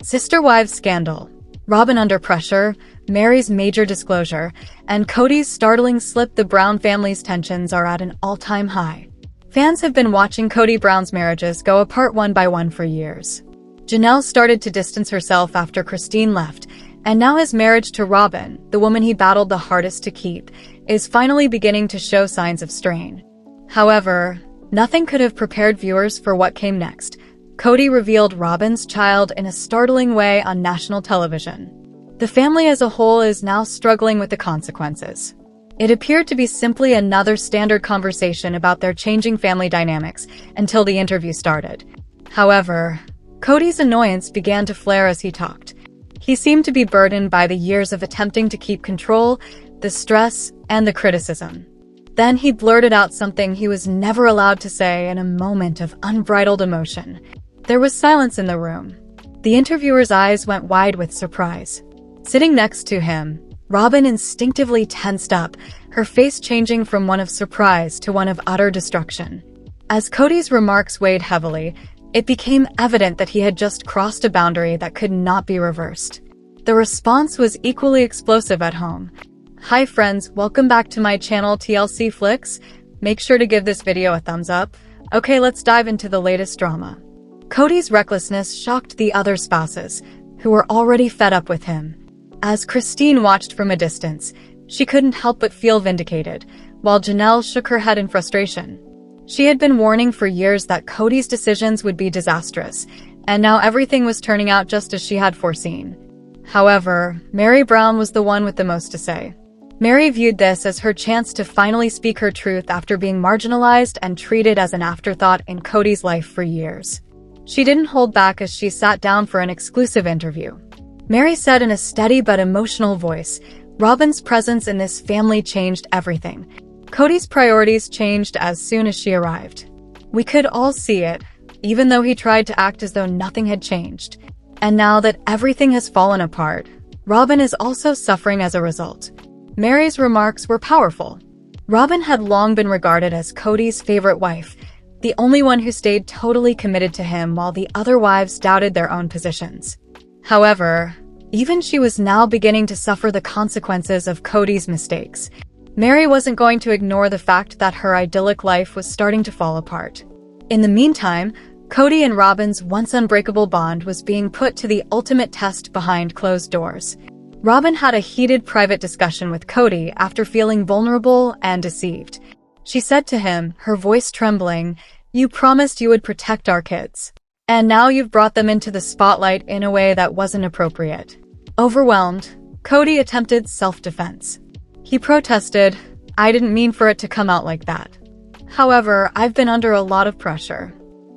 Sister Wives Scandal, Robyn under pressure, Meri's major disclosure, and Kody's startling slip. The Brown family's tensions are at an all-time high. Fans have been watching Kody Brown's marriages go apart one by one for years. Janelle started to distance herself after Christine left, and now his marriage to Robyn, the woman he battled the hardest to keep, is finally beginning to show signs of strain. However, nothing could have prepared viewers for what came next. Kody revealed Robyn's child in a startling way on national television. The family as a whole is now struggling with the consequences. It appeared to be simply another standard conversation about their changing family dynamics until the interview started. However, Kody's annoyance began to flare as he talked. He seemed to be burdened by the years of attempting to keep control, the stress, and the criticism. Then he blurted out something he was never allowed to say in a moment of unbridled emotion. There was silence in the room. The interviewer's eyes went wide with surprise. Sitting next to him, Robyn instinctively tensed up, her face changing from one of surprise to one of utter destruction. As Kody's remarks weighed heavily, it became evident that he had just crossed a boundary that could not be reversed. The response was equally explosive at home. Hi friends, welcome back to my channel TLC Flicks. Make sure to give this video a thumbs up. Okay, let's dive into the latest drama. Kody's recklessness shocked the other spouses, who were already fed up with him. As Christine watched from a distance, she couldn't help but feel vindicated, while Janelle shook her head in frustration. She had been warning for years that Kody's decisions would be disastrous, and now everything was turning out just as she had foreseen. However, Meri Brown was the one with the most to say. Meri viewed this as her chance to finally speak her truth after being marginalized and treated as an afterthought in Kody's life for years. She didn't hold back as she sat down for an exclusive interview. Meri said in a steady but emotional voice, "Robyn's presence in this family changed everything. Kody's priorities changed as soon as she arrived. We could all see it, even though he tried to act as though nothing had changed. And now that everything has fallen apart, Robyn is also suffering as a result." Meri's remarks were powerful. Robyn had long been regarded as Kody's favorite wife, the only one who stayed totally committed to him while the other wives doubted their own positions. However, even she was now beginning to suffer the consequences of Kody's mistakes. Meri wasn't going to ignore the fact that her idyllic life was starting to fall apart. In the meantime, Kody and Robyn's once unbreakable bond was being put to the ultimate test behind closed doors. Robyn had a heated private discussion with Kody after feeling vulnerable and deceived. She said to him, her voice trembling, "You promised you would protect our kids. And now you've brought them into the spotlight in a way that wasn't appropriate." Overwhelmed, Kody attempted self-defense. He protested, "I didn't mean for it to come out like that. However, I've been under a lot of pressure.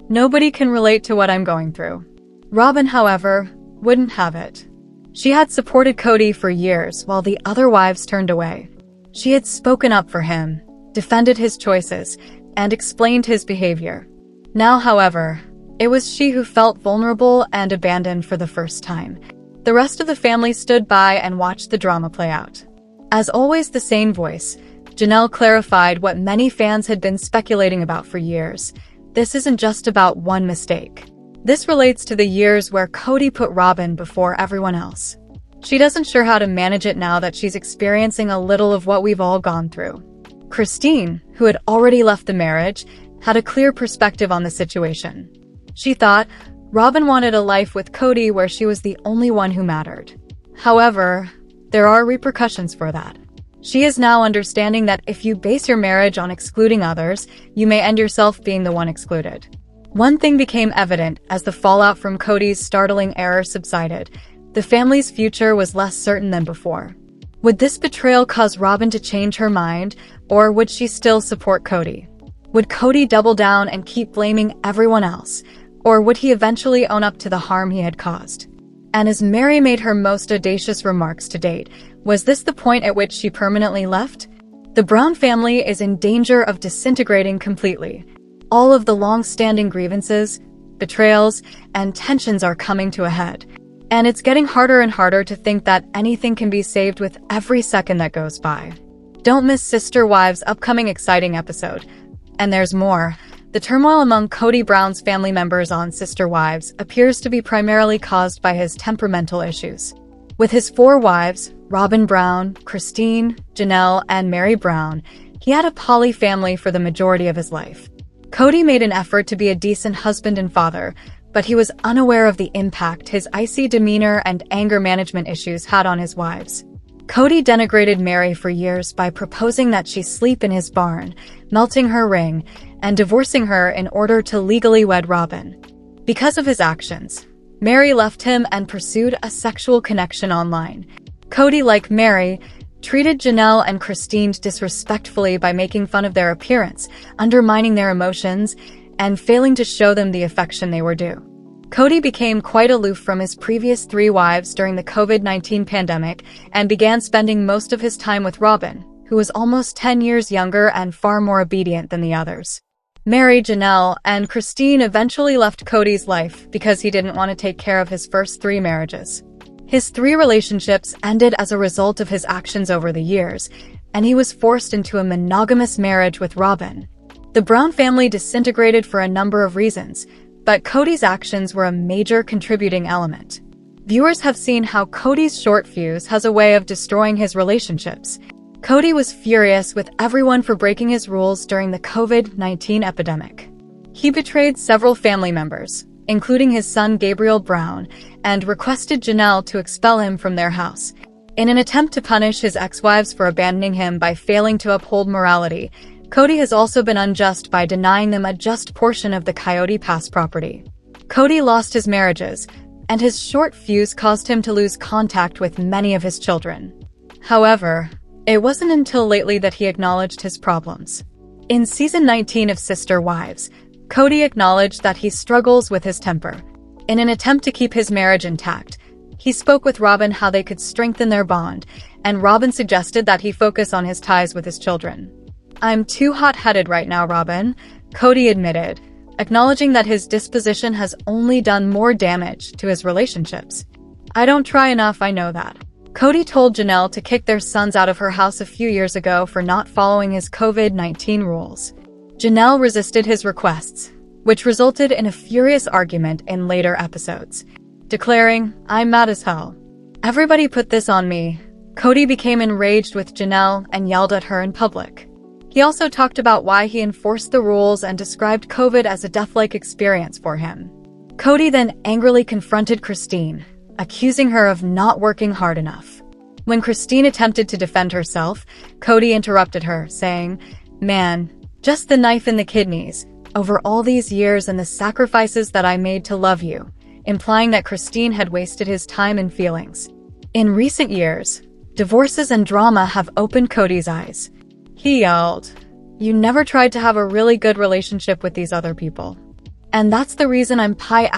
Nobody can relate to what I'm going through." Robyn, however, wouldn't have it. She had supported Kody for years while the other wives turned away. She had spoken up for him, defended his choices, and explained his behavior. Now, however, it was she who felt vulnerable and abandoned for the first time. The rest of the family stood by and watched the drama play out. As always, the same voice, Janelle clarified what many fans had been speculating about for years. This isn't just about one mistake. This relates to the years where Kody put Robyn before everyone else. She doesn't sure how to manage it now that she's experiencing a little of what we've all gone through. Christine, who had already left the marriage, had a clear perspective on the situation. She thought Robyn wanted a life with Kody where she was the only one who mattered. However, there are repercussions for that. She is now understanding that if you base your marriage on excluding others, you may end yourself being the one excluded. One thing became evident as the fallout from Kody's startling error subsided. The family's future was less certain than before. Would this betrayal cause Robyn to change her mind, or would she still support Kody? Would Kody double down and keep blaming everyone else, or would he eventually own up to the harm he had caused? And as Meri made her most audacious remarks to date, was this the point at which she permanently left? The Brown family is in danger of disintegrating completely. All of the long-standing grievances, betrayals, and tensions are coming to a head. And it's getting harder and harder to think that anything can be saved with every second that goes by. Don't miss Sister Wives' upcoming exciting episode. And there's more. The turmoil among Kody Brown's family members on Sister Wives appears to be primarily caused by his temperamental issues. With his 4 wives, Robyn Brown, Christine, Janelle, and Meri Brown, he had a poly family for the majority of his life. Kody made an effort to be a decent husband and father, but he was unaware of the impact his icy demeanor and anger management issues had on his wives. Kody denigrated Meri for years by proposing that she sleep in his barn, melting her ring, and divorcing her in order to legally wed Robyn. Because of his actions, Meri left him and pursued a sexual connection online. Kody, like Meri, treated Janelle and Christine disrespectfully by making fun of their appearance, undermining their emotions, and failing to show them the affection they were due. Kody became quite aloof from his previous 3 wives during the COVID-19 pandemic and began spending most of his time with Robyn, who was almost 10 years younger and far more obedient than the others. Meri, Janelle, and Christine eventually left Kody's life because he didn't want to take care of his first 3 marriages. His 3 relationships ended as a result of his actions over the years, and he was forced into a monogamous marriage with Robyn. The Brown family disintegrated for a number of reasons, but Kody's actions were a major contributing element. Viewers have seen how Kody's short fuse has a way of destroying his relationships. Kody was furious with everyone for breaking his rules during the COVID-19 epidemic. He betrayed several family members, including his son Gabriel Brown, and requested Janelle to expel him from their house. In an attempt to punish his ex-wives for abandoning him by failing to uphold morality, Kody has also been unjust by denying them a just portion of the Coyote Pass property. Kody lost his marriages, and his short fuse caused him to lose contact with many of his children. However, it wasn't until lately that he acknowledged his problems. In Season 19 of Sister Wives, Kody acknowledged that he struggles with his temper. In an attempt to keep his marriage intact, he spoke with Robyn how they could strengthen their bond, and Robyn suggested that he focus on his ties with his children. "I'm too hot-headed right now, Robyn," Kody admitted, acknowledging that his disposition has only done more damage to his relationships. "I don't try enough, I know that." Kody told Janelle to kick their sons out of her house a few years ago for not following his COVID-19 rules. Janelle resisted his requests, which resulted in a furious argument in later episodes, declaring, "I'm mad as hell. Everybody put this on me." Kody became enraged with Janelle and yelled at her in public. He also talked about why he enforced the rules and described COVID as a death-like experience for him. Kody then angrily confronted Christine, accusing her of not working hard enough. When Christine attempted to defend herself, Kody interrupted her, saying, "Man, just the knife in the kidneys, over all these years and the sacrifices that I made to love you," implying that Christine had wasted his time and feelings. In recent years, divorces and drama have opened Kody's eyes. He yelled, "You never tried to have a really good relationship with these other people. And that's the reason I'm pi*****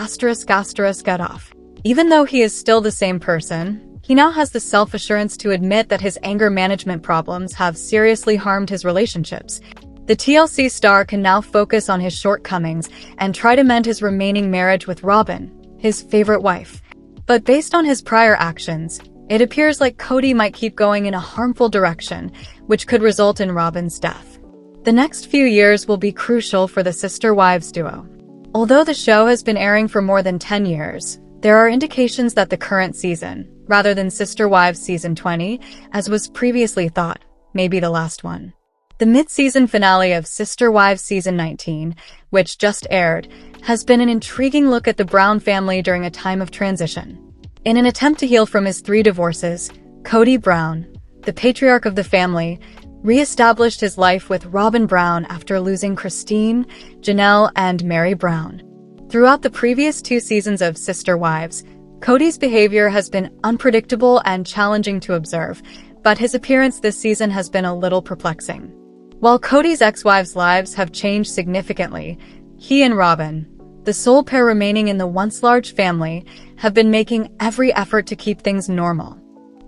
get off." Even though he is still the same person, he now has the self-assurance to admit that his anger management problems have seriously harmed his relationships. The TLC star can now focus on his shortcomings and try to mend his remaining marriage with Robyn, his favorite wife. But based on his prior actions, it appears like Kody might keep going in a harmful direction, which could result in Robyn's death. The next few years will be crucial for the Sister Wives duo. Although the show has been airing for more than 10 years, there are indications that the current season, rather than Sister Wives Season 20, as was previously thought, may be the last one. The mid-season finale of Sister Wives Season 19, which just aired, has been an intriguing look at the Brown family during a time of transition. In an attempt to heal from his 3 divorces, Kody Brown, the patriarch of the family, re-established his life with Robyn Brown after losing Christine, Janelle, and Meri Brown. Throughout the previous 2 seasons of Sister Wives, Kody's behavior has been unpredictable and challenging to observe, but his appearance this season has been a little perplexing. While Kody's ex-wives' lives have changed significantly, he and Robyn, the sole pair remaining in the once large family, have been making every effort to keep things normal.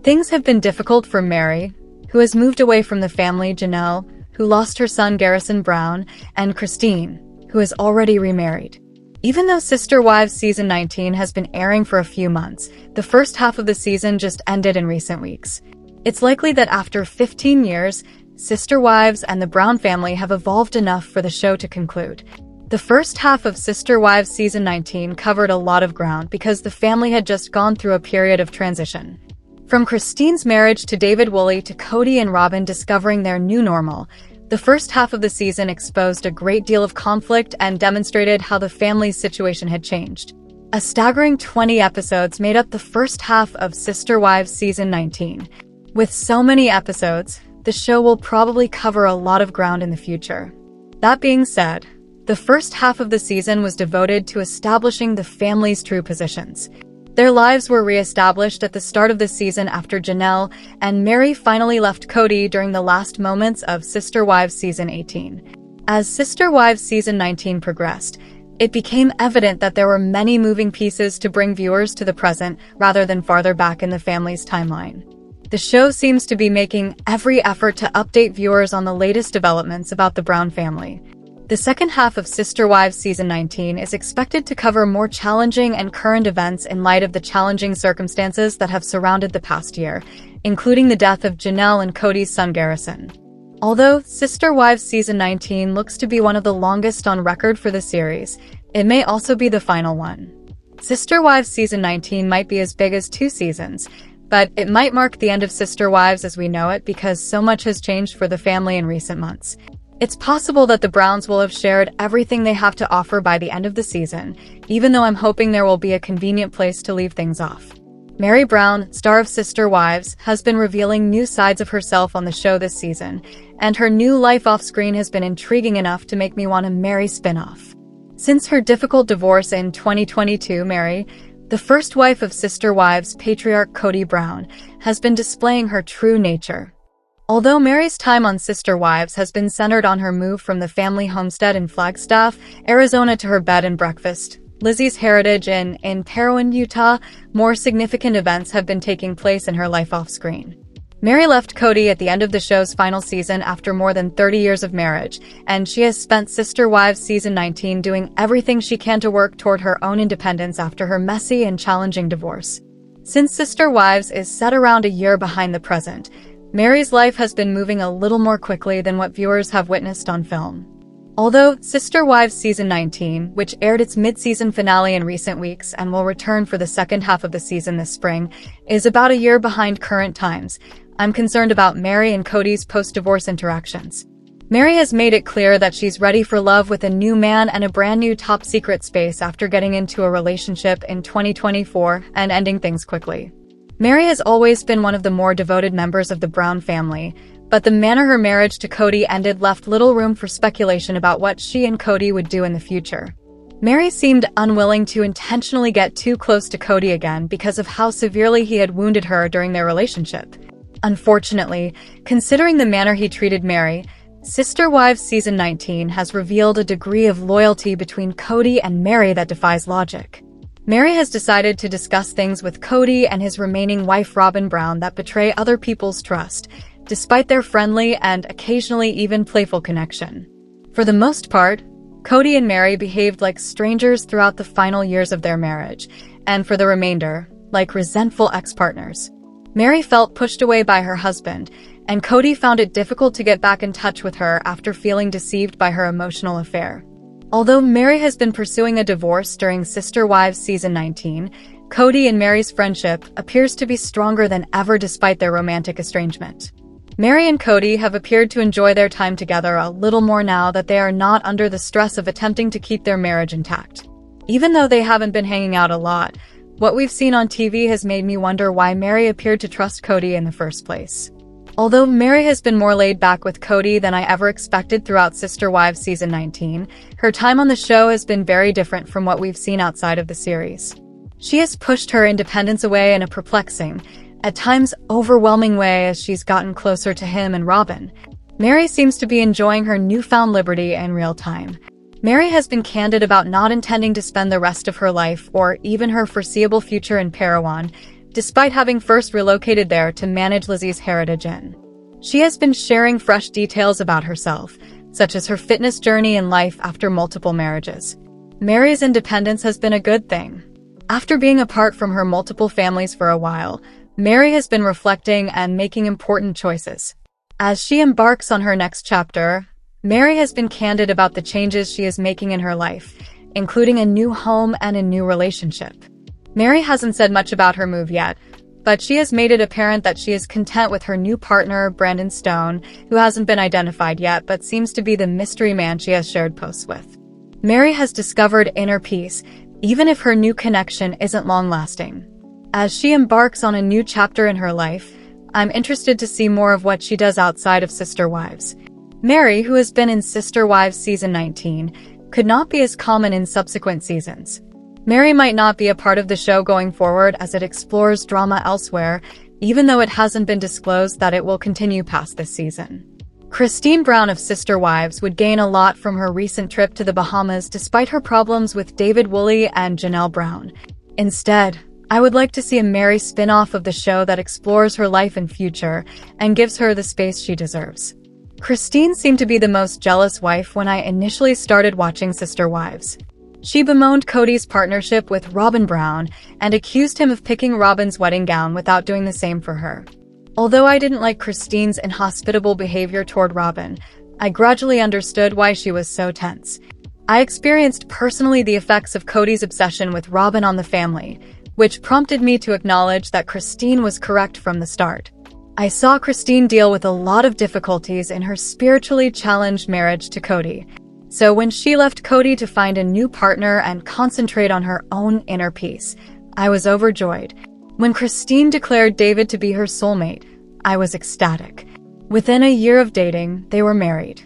Things have been difficult for Meri, who has moved away from the family, Janelle, who lost her son Garrison Brown, and Christine, who is already remarried. Even though Sister Wives Season 19 has been airing for a few months, the first half of the season just ended in recent weeks. It's likely that after 15 years, Sister Wives and the Brown family have evolved enough for the show to conclude. The first half of Sister Wives Season 19 covered a lot of ground because the family had just gone through a period of transition. From Christine's marriage to David Woolley to Kody and Robyn discovering their new normal, the first half of the season exposed a great deal of conflict and demonstrated how the family's situation had changed. A staggering 20 episodes made up the first half of Sister Wives Season 19. With so many episodes, the show will probably cover a lot of ground in the future. That being said, the first half of the season was devoted to establishing the family's true positions. Their lives were re-established at the start of the season after Janelle and Meri finally left Kody during the last moments of Sister Wives Season 18. As Sister Wives Season 19 progressed, it became evident that there were many moving pieces to bring viewers to the present rather than farther back in the family's timeline. The show seems to be making every effort to update viewers on the latest developments about the Brown family. The second half of Sister Wives Season 19 is expected to cover more challenging and current events in light of the challenging circumstances that have surrounded the past year, including the death of Janelle and Kody's son Garrison. Although Sister Wives Season 19 looks to be one of the longest on record for the series, it may also be the final one. Sister Wives Season 19 might be as big as 2 seasons, but it might mark the end of Sister Wives as we know it because so much has changed for the family in recent months. It's possible that the Browns will have shared everything they have to offer by the end of the season, even though I'm hoping there will be a convenient place to leave things off. Meri Brown, star of Sister Wives, has been revealing new sides of herself on the show this season, and her new life off-screen has been intriguing enough to make me want a Meri spin-off. Since her difficult divorce in 2022, Meri, the first wife of Sister Wives patriarch Kody Brown, has been displaying her true nature. Although Meri's time on Sister Wives has been centered on her move from the family homestead in Flagstaff, Arizona to her bed and breakfast, Lizzie's heritage in Parowan, Utah, more significant events have been taking place in her life off-screen. Meri left Kody at the end of the show's final season after more than 30 years of marriage, and she has spent Sister Wives Season 19 doing everything she can to work toward her own independence after her messy and challenging divorce. Since Sister Wives is set around a year behind the present, Meri's life has been moving a little more quickly than what viewers have witnessed on film. Although Sister Wives Season 19, which aired its mid-season finale in recent weeks and will return for the second half of the season this spring, is about a year behind current times, I'm concerned about Meri and Kody's post-divorce interactions. Meri has made it clear that she's ready for love with a new man and a brand new top-secret space after getting into a relationship in 2024 and ending things quickly. Meri has always been one of the more devoted members of the Brown family, but the manner her marriage to Kody ended left little room for speculation about what she and Kody would do in the future. Meri seemed unwilling to intentionally get too close to Kody again because of how severely he had wounded her during their relationship. Unfortunately, considering the manner he treated Meri, Sister Wives Season 19 has revealed a degree of loyalty between Kody and Meri that defies logic. Meri has decided to discuss things with Kody and his remaining wife Robyn Brown that betray other people's trust, despite their friendly and occasionally even playful connection. For the most part, Kody and Meri behaved like strangers throughout the final years of their marriage, and for the remainder, like resentful ex-partners. Meri felt pushed away by her husband, and Kody found it difficult to get back in touch with her after feeling deceived by her emotional affair. Although Meri has been pursuing a divorce during Sister Wives Season 19, Kody and Meri's friendship appears to be stronger than ever despite their romantic estrangement. Meri and Kody have appeared to enjoy their time together a little more now that they are not under the stress of attempting to keep their marriage intact. Even though they haven't been hanging out a lot, what we've seen on TV has made me wonder why Meri appeared to trust Kody in the first place. Although Meri has been more laid back with Kody than I ever expected throughout Sister Wives Season 19, her time on the show has been very different from what we've seen outside of the series. She has pushed her independence away in a perplexing, at times overwhelming way as she's gotten closer to him and Robyn. Meri seems to be enjoying her newfound liberty in real time. Meri has been candid about not intending to spend the rest of her life or even her foreseeable future in Parowan, despite having first relocated there to manage Lizzie's heritage in. She has been sharing fresh details about herself, such as her fitness journey and life after multiple marriages. Meri's independence has been a good thing. After being apart from her multiple families for a while, Meri has been reflecting and making important choices. As she embarks on her next chapter, Meri has been candid about the changes she is making in her life, including a new home and a new relationship. Meri hasn't said much about her move yet, but she has made it apparent that she is content with her new partner, Brandon Stone, who hasn't been identified yet but seems to be the mystery man she has shared posts with. Meri has discovered inner peace, even if her new connection isn't long-lasting. As she embarks on a new chapter in her life, I'm interested to see more of what she does outside of Sister Wives. Meri, who has been in Sister Wives season 19, could not be as common in subsequent seasons. Meri might not be a part of the show going forward as it explores drama elsewhere, even though it hasn't been disclosed that it will continue past this season. Christine Brown of Sister Wives would gain a lot from her recent trip to the Bahamas despite her problems with David Woolley and Janelle Brown. Instead, I would like to see a Meri spin-off of the show that explores her life and future and gives her the space she deserves. Christine seemed to be the most jealous wife when I initially started watching Sister Wives. She bemoaned Cody's partnership with Robyn Brown and accused him of picking Robyn's wedding gown without doing the same for her. Although I didn't like Christine's inhospitable behavior toward Robyn, I gradually understood why she was so tense. I experienced personally the effects of Cody's obsession with Robyn on the family, which prompted me to acknowledge that Christine was correct from the start. I saw Christine deal with a lot of difficulties in her spiritually challenged marriage to Cody. So when she left Cody to find a new partner and concentrate on her own inner peace, I was overjoyed. When Christine declared David to be her soulmate, I was ecstatic. Within a year of dating, they were married.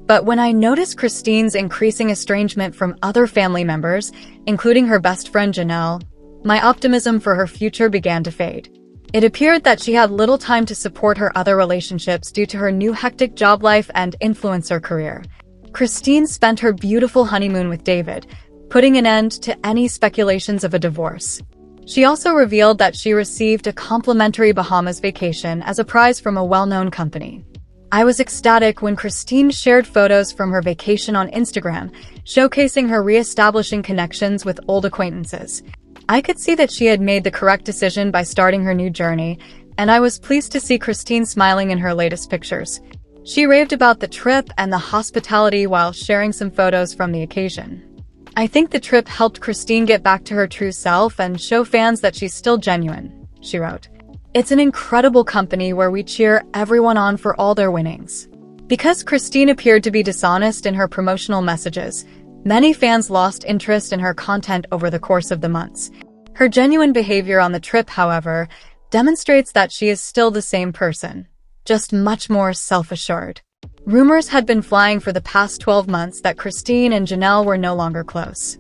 But when I noticed Christine's increasing estrangement from other family members, including her best friend Janelle, my optimism for her future began to fade. It appeared that she had little time to support her other relationships due to her new hectic job life and influencer career. Christine spent her beautiful honeymoon with David, putting an end to any speculations of a divorce. She also revealed that she received a complimentary Bahamas vacation as a prize from a well-known company. I was ecstatic when Christine shared photos from her vacation on Instagram, showcasing her re-establishing connections with old acquaintances. I could see that she had made the correct decision by starting her new journey, and I was pleased to see Christine smiling in her latest pictures. She raved about the trip and the hospitality while sharing some photos from the occasion. I think the trip helped Christine get back to her true self and show fans that she's still genuine, she wrote. It's an incredible company where we cheer everyone on for all their winnings. Because Christine appeared to be dishonest in her promotional messages, many fans lost interest in her content over the course of the months. Her genuine behavior on the trip, however, demonstrates that she is still the same person, just much more self-assured. Rumors had been flying for the past 12 months that Christine and Janelle were no longer close.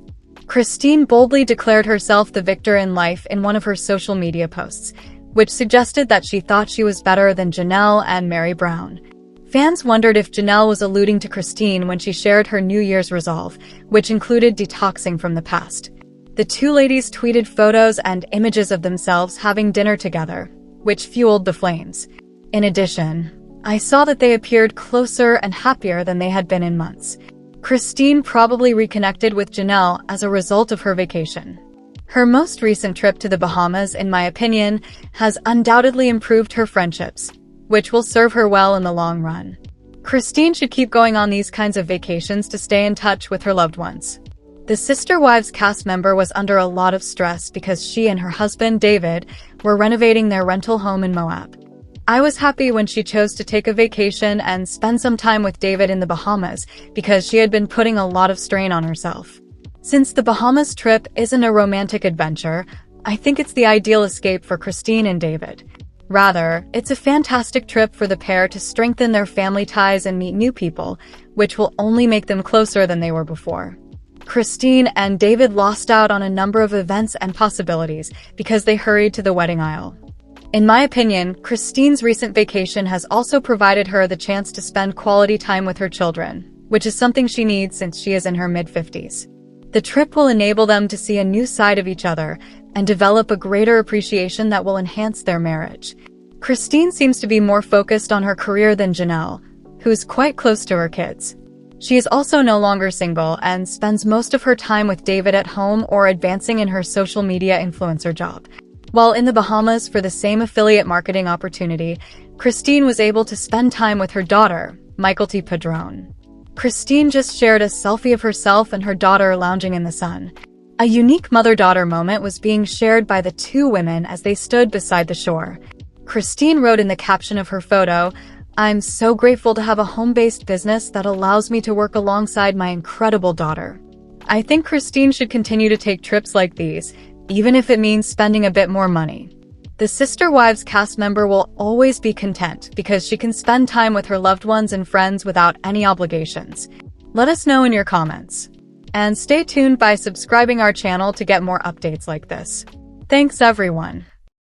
Christine boldly declared herself the victor in life in one of her social media posts, which suggested that she thought she was better than Janelle and Meri Brown. Fans wondered if Janelle was alluding to Christine when she shared her New Year's resolve, which included detoxing from the past. The two ladies tweeted photos and images of themselves having dinner together, which fueled the flames. In addition, I saw that they appeared closer and happier than they had been in months. Christine probably reconnected with Janelle as a result of her vacation. Her most recent trip to the Bahamas, in my opinion, has undoubtedly improved her friendships, which will serve her well in the long run. Christine should keep going on these kinds of vacations to stay in touch with her loved ones. The Sister Wives cast member was under a lot of stress because she and her husband, David, were renovating their rental home in Moab. I was happy when she chose to take a vacation and spend some time with David in the Bahamas because she had been putting a lot of strain on herself. Since the Bahamas trip isn't a romantic adventure, I think it's the ideal escape for Christine and David. Rather, it's a fantastic trip for the pair to strengthen their family ties and meet new people, which will only make them closer than they were before. Christine and David lost out on a number of events and possibilities because they hurried to the wedding aisle. In my opinion, Christine's recent vacation has also provided her the chance to spend quality time with her children, which is something she needs since she is in her mid-50s. The trip will enable them to see a new side of each other and develop a greater appreciation that will enhance their marriage. Christine seems to be more focused on her career than Janelle, who is quite close to her kids. She is also no longer single and spends most of her time with David at home or advancing in her social media influencer job. While in the Bahamas for the same affiliate marketing opportunity, Christine was able to spend time with her daughter, Michael T. Padron. Christine just shared a selfie of herself and her daughter lounging in the sun. A unique mother-daughter moment was being shared by the two women as they stood beside the shore. Christine wrote in the caption of her photo, "I'm so grateful to have a home-based business that allows me to work alongside my incredible daughter." I think Christine should continue to take trips like these, even if it means spending a bit more money. The Sister Wives cast member will always be content because she can spend time with her loved ones and friends without any obligations. Let us know in your comments. And stay tuned by subscribing our channel to get more updates like this. Thanks everyone.